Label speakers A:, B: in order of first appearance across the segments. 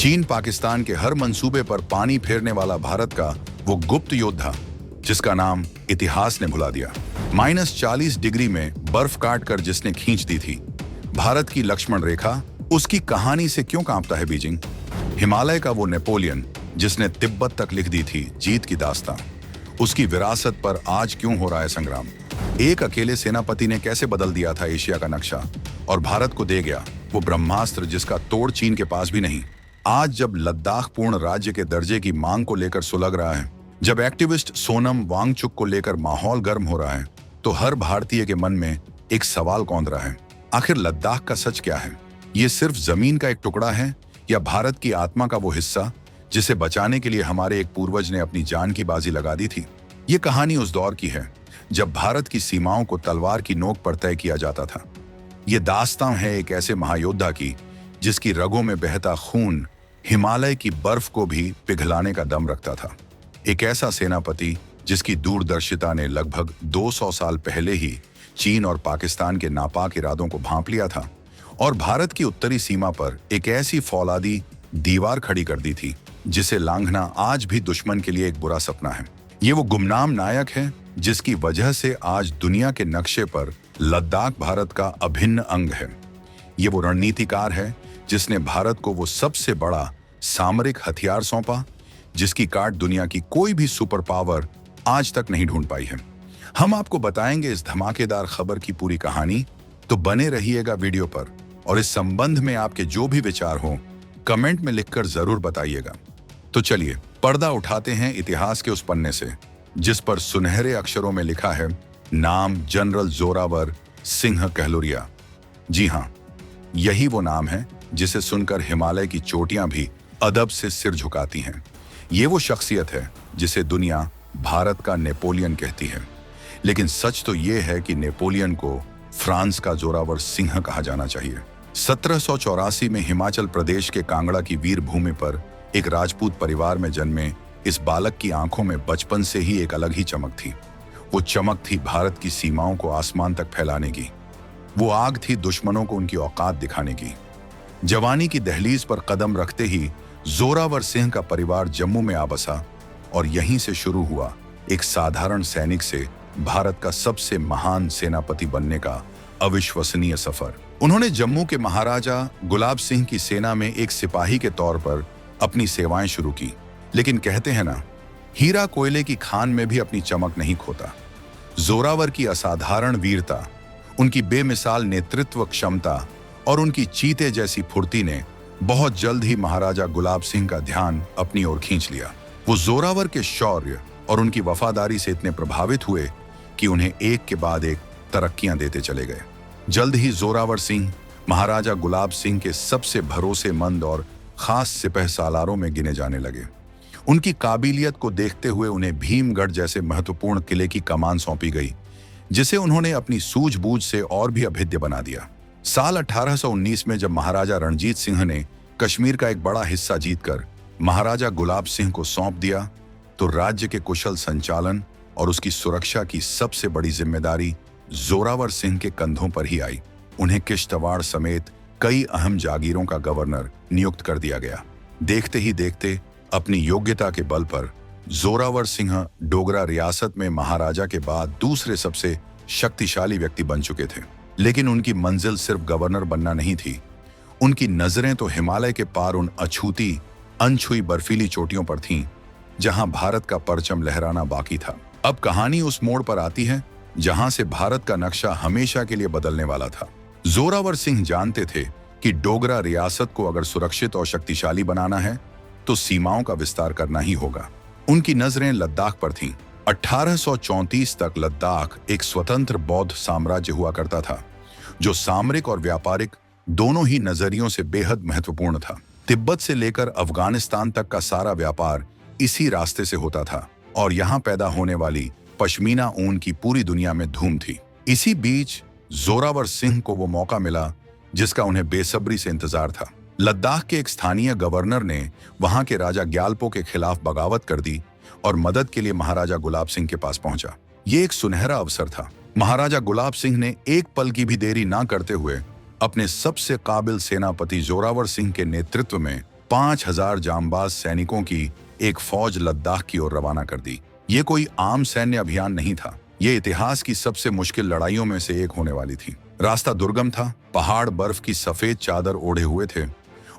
A: चीन पाकिस्तान के हर मंसूबे पर पानी फेरने वाला भारत का वो गुप्त योद्धा जिसका नाम इतिहास ने भुला दिया। -40 डिग्री में बर्फ काट कर जिसने खींच दी थी भारत की लक्ष्मण रेखा, उसकी कहानी से क्यों कांपता है बीजिंग? हिमालय का वो नेपोलियन जिसने तिब्बत तक लिख दी थी जीत की दास्तां, उसकी विरासत पर आज क्यों हो रहा है संग्राम? एक अकेले सेनापति ने कैसे बदल दिया था एशिया का नक्शा और भारत को दे गया वो ब्रह्मास्त्र जिसका तोड़ चीन के पास भी नहीं। आज जब लद्दाख पूर्ण राज्य के दर्जे की मांग को लेकर सुलग रहा है, जब एक्टिविस्ट सोनम वांगचुक को लेकर माहौल गर्म हो रहा है, तो हर भारतीय के मन में एक सवाल कौंध रहा है, आखिर लद्दाख का सच क्या है? ये सिर्फ जमीन का एक टुकड़ा है या भारत की आत्मा का वो हिस्सा जिसे बचाने के लिए हमारे एक पूर्वज ने अपनी जान की बाजी लगा दी थी? ये कहानी उस दौर की है जब भारत की सीमाओं को तलवार की नोक पर तय किया जाता था। ये दास्तां है एक ऐसे महायोद्धा की जिसकी रगों में बहता खून हिमालय की बर्फ को भी पिघलाने का दम रखता था। एक ऐसा सेनापति जिसकी दूरदर्शिता ने लगभग 200 साल पहले ही चीन और पाकिस्तान के नापाक इरादों को भांप लिया था और भारत की उत्तरी सीमा पर एक ऐसी फौलादी दीवार खड़ी कर दी थी जिसे लांघना आज भी दुश्मन के लिए एक बुरा सपना है। ये वो गुमनाम नायक है जिसकी वजह से आज दुनिया के नक्शे पर लद्दाख भारत का अभिन्न अंग है। ये वो रणनीतिकार है जिसने भारत को वो सबसे बड़ा सामरिक हथियार सौंपा जिसकी काट दुनिया की कोई भी सुपर पावर आज तक नहीं ढूंढ पाई है। हम आपको बताएंगे इस धमाकेदार खबर की पूरी कहानी, तो बने रहिएगा वीडियो पर और इस संबंध में आपके जो भी विचार हो कमेंट में लिखकर जरूर बताइएगा। तो चलिए पर्दा उठाते हैं इतिहास के उस पन्ने से जिस पर सुनहरे अक्षरों में लिखा है नाम जनरल जोरावर सिंह कहलुरिया। जी हाँ, यही वो नाम है जिसे सुनकर हिमालय की चोटियां भी अदब से सिर झुकाती हैं। ये वो शख्सियत है जिसे दुनिया भारत का नेपोलियन कहती है, लेकिन सच तो ये है कि नेपोलियन को फ्रांस का जोरावर सिंह कहा जाना चाहिए। 1784 में हिमाचल प्रदेश के कांगड़ा की वीर भूमि पर एक राजपूत परिवार में जन्मे इस बालक की आंखों में बचपन से ही एक अलग ही चमक थी। वो चमक थी भारत की सीमाओं को आसमान तक फैलाने की। वो आग थी दुश्मनों को उनकी औकात दिखाने की। जवानी की दहलीज पर कदम रखते ही जोरावर सिंह का परिवार जम्मू में आ बसा और यहीं से शुरू हुआ एक साधारण सैनिक से भारत का सबसे महान सेनापति बनने का अविश्वसनीय सफर। उन्होंने जम्मू के महाराजा गुलाब सिंह की सेना में एक सिपाही के तौर पर अपनी सेवाएं शुरू की, लेकिन कहते हैं ना, हीरा कोयले की खान में भी अपनी चमक नहीं खोता। जोरावर की असाधारण वीरता, उनकी बेमिसाल नेतृत्व क्षमता और उनकी चीते जैसी फुर्ती ने बहुत जल्द ही महाराजा गुलाब सिंह का ध्यान अपनी ओर खींच लिया। वो जोरावर के शौर्य और उनकी वफादारी से इतने प्रभावित हुए कि उन्हें एक के बाद एक तरक्कियां देते चले गए। जल्द ही जोरावर सिंह महाराजा गुलाब सिंह के सबसे भरोसेमंद और खास सिपह सालारों में गिने जाने लगे। उनकी काबिलियत को देखते हुए उन्हें भीमगढ़ जैसे महत्वपूर्ण किले की कमान सौंपी गई, जिसे उन्होंने अपनी सूझबूझ से और भी अभेद्य बना दिया। साल 1819 में जब महाराजा रणजीत सिंह ने कश्मीर का एक बड़ा हिस्सा जीतकर महाराजा गुलाब सिंह को सौंप दिया, तो राज्य के कुशल संचालन और उसकी सुरक्षा की सबसे बड़ी जिम्मेदारी जोरावर सिंह के कंधों पर ही आई। उन्हें किश्तवाड़ समेत कई अहम जागीरों का गवर्नर नियुक्त कर दिया गया। देखते ही देखते अपनी योग्यता के बल पर जोरावर सिंह डोगरा रियासत में महाराजा के बाद दूसरे सबसे शक्तिशाली व्यक्ति बन चुके थे। लेकिन उनकी मंजिल सिर्फ गवर्नर बनना नहीं थी। उनकी नजरें तो हिमालय के पार उन अछूती अनछुई बर्फीली चोटियों पर थीं जहां भारत का परचम लहराना बाकी था। अब कहानी उस मोड़ पर आती है जहां से भारत का नक्शा हमेशा के लिए बदलने वाला था। जोरावर सिंह जानते थे कि डोगरा रियासत को अगर सुरक्षित और शक्तिशाली बनाना है तो सीमाओं का विस्तार करना ही होगा। उनकी नजरें लद्दाख पर थीं। 1834 तक लद्दाख एक स्वतंत्र बौद्ध साम्राज्य हुआ करता था जो सामरिक और व्यापारिक दोनों ही नजरियों से बेहद महत्वपूर्ण था। तिब्बत से लेकर अफगानिस्तान तक का सारा व्यापार इसी रास्ते से होता था और यहाँ पैदा होने वाली पश्मीना ऊन की पूरी दुनिया में धूम थी। इसी बीच जोरावर सिंह को वो मौका मिला जिसका उन्हें बेसब्री से इंतजार था। लद्दाख के एक स्थानीय गवर्नर ने वहां के राजा ग्याल्पो के खिलाफ बगावत कर दी और मदद के लिए महाराजा गुलाब सिंह के पास पहुंचा। ये एक सुनहरा अवसर था। महाराजा गुलाब सिंह ने एक पल की भी देरी ना करते हुए अपने सबसे काबिल सेनापति जोरावर सिंह के नेतृत्व में 5,000 जांबाज सैनिकों की एक फौज लद्दाख की ओर रवाना कर दी। ये कोई आम सैन्य अभियान नहीं था, ये इतिहास की सबसे मुश्किल लड़ाइयों में से एक होने वाली थी। रास्ता दुर्गम था, पहाड़ बर्फ की सफेद चादर ओढ़े हुए थे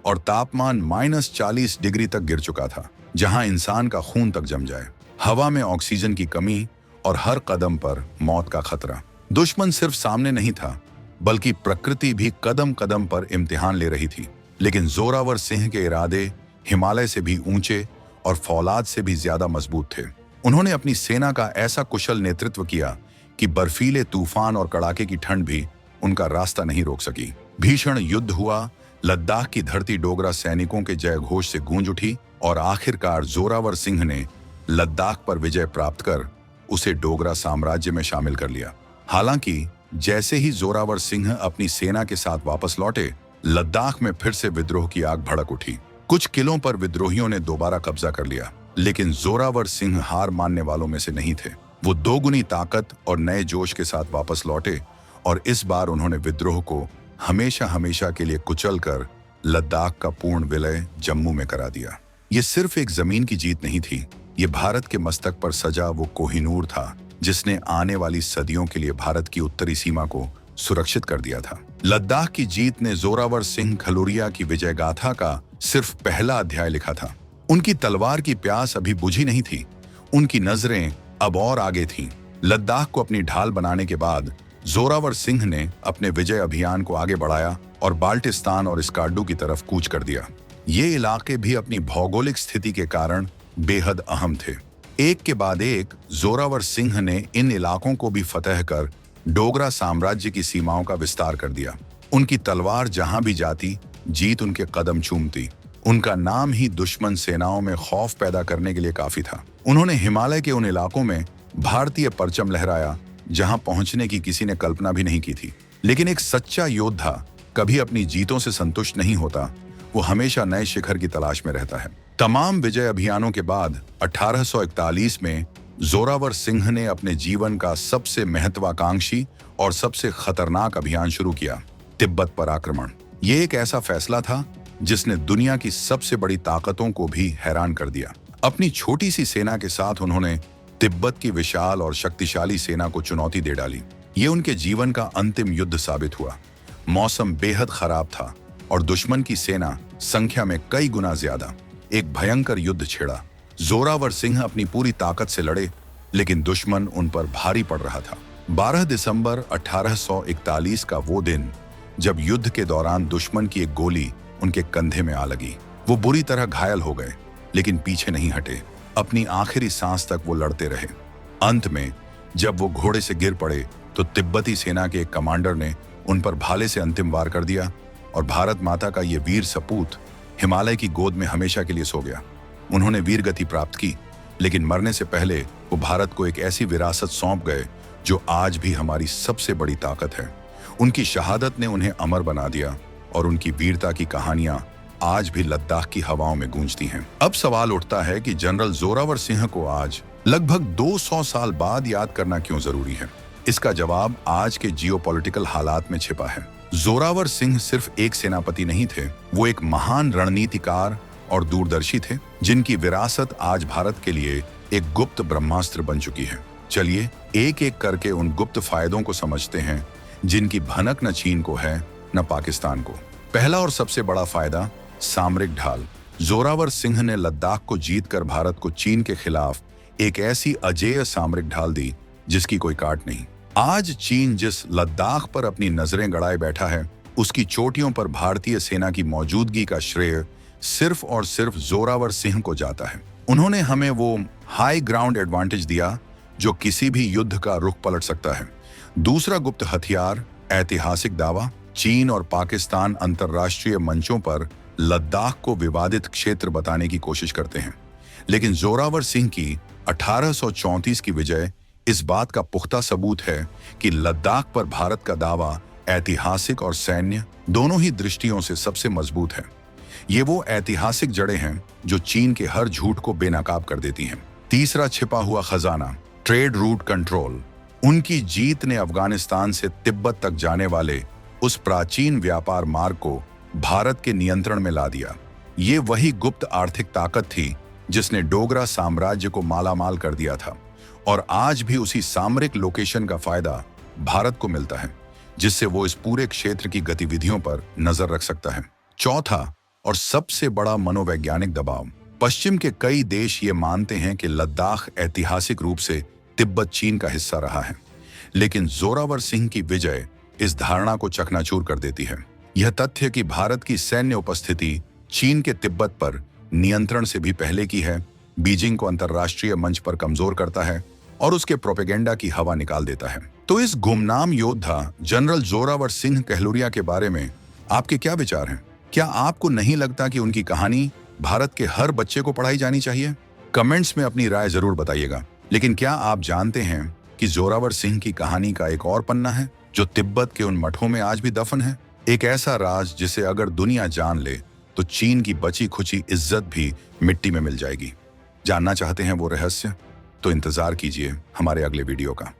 A: और तापमान -40 डिग्री तक गिर चुका था, जहां इंसान का खून तक जम जाए। हवा में ऑक्सीजन की कमी और हर कदम पर मौत का खतरा। दुश्मन सिर्फ सामने नहीं था, बल्कि प्रकृति भी कदम कदम पर इम्तिहान ले रही थी। लेकिन जोरावर सिंह के इरादे हिमालय से भी ऊंचे और फौलाद से भी ज्यादा मजबूत थे। उन्होंने अपनी सेना का ऐसा कुशल नेतृत्व किया कि बर्फीले तूफान और कड़ाके की ठंड भी उनका रास्ता नहीं रोक सकी। भीषण युद्ध हुआ, लद्दाख की धरती डोगरा सैनिकों के जय घोष से गूंज उठी और आखिरकार जोरावर सिंह ने लद्दाख पर विजय प्राप्त कर उसे डोगरा साम्राज्य में शामिल कर लिया। हालांकि जैसे ही जोरावर सिंह अपनी सेना के साथ वापस लौटे, लद्दाख में फिर से विद्रोह की आग भड़क उठी। कुछ किलों पर विद्रोहियों ने दोबारा कब्जा कर लिया, लेकिन जोरावर सिंह हार मानने वालों में से नहीं थे। वो दोगुनी ताकत और नए जोश के साथ वापस लौटे और इस बार उन्होंने विद्रोह को हमेशा हमेशा के लिए कुचल कर लद्दाख का पूर्ण विलय जम्मू में करा दिया। ये सिर्फ एक जमीन की जीत नहीं थी, ये भारत के मस्तक पर सजा वो कोहिनूर था जिसने आने वाली सदियों के लिए भारत की उत्तरी सीमा को सुरक्षित कर दिया था। लद्दाख की जीत ने जोरावर सिंह खलूरिया की विजय गाथा का सिर्फ पहला अध्याय लिखा था। उनकी तलवार की प्यास अभी बुझी नहीं थी, उनकी नजरें अब और आगे थीं। लद्दाख को अपनी ढाल बनाने के बाद जोरावर सिंह ने अपने विजय अभियान को आगे बढ़ाया और बाल्टिस्तान और स्कार्डू की तरफ कूच कर दिया। ये इलाके भी अपनी भौगोलिक स्थिति के कारण बेहद अहम थे। एक के बाद एक जोरावर सिंह ने इन इलाकों को भी फतह कर डोगरा साम्राज्य की सीमाओं का विस्तार कर दिया। उनकी तलवार जहां भी जाती, जीत उनके कदम चूमती। उनका नाम ही दुश्मन सेनाओं में खौफ पैदा करने के लिए काफी था। उन्होंने हिमालय के उन इलाकों में भारतीय परचम लहराया जहां पहुंचने की किसी ने कल्पना भी नहीं की थी। लेकिन एक सच्चा योद्धा कभी अपनी जीतों से संतुष्ट नहीं होता, वो हमेशा नए शिखर की तलाश में रहता है। तमाम विजय अभियानों के बाद 1841 में जोरावर सिंह ने अपने जीवन का सबसे महत्वाकांक्षी और सबसे खतरनाक अभियान शुरू किया, तिब्बत पर आक्रमण। ये एक ऐसा फैसला था जिसने दुनिया की सबसे बड़ी ताकतों को भी हैरान कर दिया। अपनी छोटी सी सेना के साथ उन्होंने तिब्बत की विशाल और शक्तिशाली सेना को चुनौती दे डाली। ये उनके जीवन का अंतिम युद्ध साबित हुआ। मौसम बेहद खराब था और दुश्मन की सेना संख्या में कई गुना ज्यादा। एक भयंकर युद्ध छिड़ा। जोरावर सिंह अपनी पूरी ताकत से लड़े, लेकिन दुश्मन उन पर भारी पड़ रहा था। 12 दिसंबर 1841 का वो दिन जब युद्ध के दौरान दुश्मन की एक गोली उनके कंधे में आ लगी। वो बुरी तरह घायल हो गए, लेकिन पीछे नहीं हटे। अपनी आखिरी सांस तक वो लड़ते रहे। अंत में जब वो घोड़े से गिर पड़े तो तिब्बती सेना के एक कमांडर ने उन पर भाले से अंतिम वार कर दिया और भारत माता का ये वीर सपूत हिमालय की गोद में हमेशा के लिए सो गया। उन्होंने वीर गति प्राप्त की, लेकिन मरने से पहले वो भारत को एक ऐसी विरासत सौंप गए जो आज भी हमारी सबसे बड़ी ताकत है। उनकी शहादत ने उन्हें अमर बना दिया और उनकी वीरता की कहानियां आज भी लद्दाख की हवाओं में गूंजती हैं। अब सवाल उठता है कि जनरल जोरावर सिंह को आज लगभग 200 साल बाद याद करना क्यों जरूरी है। इसका जवाब आज के जियोपॉलिटिकल हालात में छिपा है। जोरावर सिंह सिर्फ एक सेनापति नहीं थे, वो एक महान रणनीतिकार और दूरदर्शी थे, जिनकी विरासत आज भारत के लिए एक गुप्त ब्रह्मास्त्र बन चुकी है। चलिए एक एक करके उन गुप्त फायदों को समझते हैं जिनकी भनक न चीन को है न पाकिस्तान को। पहला और सबसे बड़ा फायदा, सामरिक ढाल। जोरावर सिंह ने लद्दाख को जीतकर भारत को चीन के खिलाफ एक ऐसी अजेय सामरिक ढाल दी जिसकी कोई काट नहीं। आज चीन जिस लद्दाख पर अपनी नजरें गड़ाए बैठा है, उसकी चोटियों पर भारतीय सेना की मौजूदगी का श्रेय सिर्फ और सिर्फ जोरावर सिंह को जाता है। उन्होंने हमें वो हाई ग्राउंड एडवांटेज दिया जो किसी भी युद्ध का रुख पलट सकता है। दूसरा गुप्त हथियार, ऐतिहासिक दावा। चीन और पाकिस्तान अंतर्राष्ट्रीय मंचों पर लद्दाख को विवादित क्षेत्र बताने की कोशिश करते हैं, लेकिन जोरावर सिंह की 1834 की विजय इस बात का पुख्ता सबूत है कि लद्दाख पर भारत का दावा ऐतिहासिक और सैन्य दोनों ही दृष्टियों से सबसे मजबूत है। ये वो ऐतिहासिक जड़ें हैं जो चीन के हर झूठ को बेनकाब कर देती हैं। तीसरा छिपा हुआ खजाना, ट्रेड रूट कंट्रोल। उनकी जीत ने अफगानिस्तान से तिब्बत तक जाने वाले उस प्राचीन व्यापार मार्ग को भारत के नियंत्रण में ला दिया। ये वही गुप्त आर्थिक ताकत थी जिसने डोगरा साम्राज्य को मालामाल कर दिया था, और आज भी उसी सामरिक लोकेशन का फायदा भारत को मिलता है, जिससे वो इस पूरे क्षेत्र की गतिविधियों पर नजर रख सकता है। चौथा और सबसे बड़ा मनोवैज्ञानिक दबाव। पश्चिम के कई देश ये मानते हैं कि लद्दाख ऐतिहासिक रूप से तिब्बत चीन का हिस्सा रहा है, लेकिन जोरावर सिंह की विजय इस धारणा को चकनाचूर कर देती है। यह तथ्य कि भारत की सैन्य उपस्थिति चीन के तिब्बत पर नियंत्रण से भी पहले की है, बीजिंग को अंतर्राष्ट्रीय मंच पर कमजोर करता है और उसके प्रोपेगेंडा की हवा निकाल देता है। तो इस गुमनाम योद्धा जनरल जोरावर सिंह कहलूरिया के बारे में आपके क्या विचार हैं? क्या आपको नहीं लगता कि उनकी कहानी भारत के हर बच्चे को पढ़ाई जानी चाहिए? कमेंट्स में अपनी राय जरूर बताइएगा। लेकिन क्या आप जानते हैं कि जोरावर सिंह की कहानी का एक और पन्ना है जो तिब्बत के उन मठों में आज भी दफन है? एक ऐसा राज जिसे अगर दुनिया जान ले तो चीन की बची खुची इज्जत भी मिट्टी में मिल जाएगी। जानना चाहते हैं वो रहस्य? तो इंतजार कीजिए हमारे अगले वीडियो का।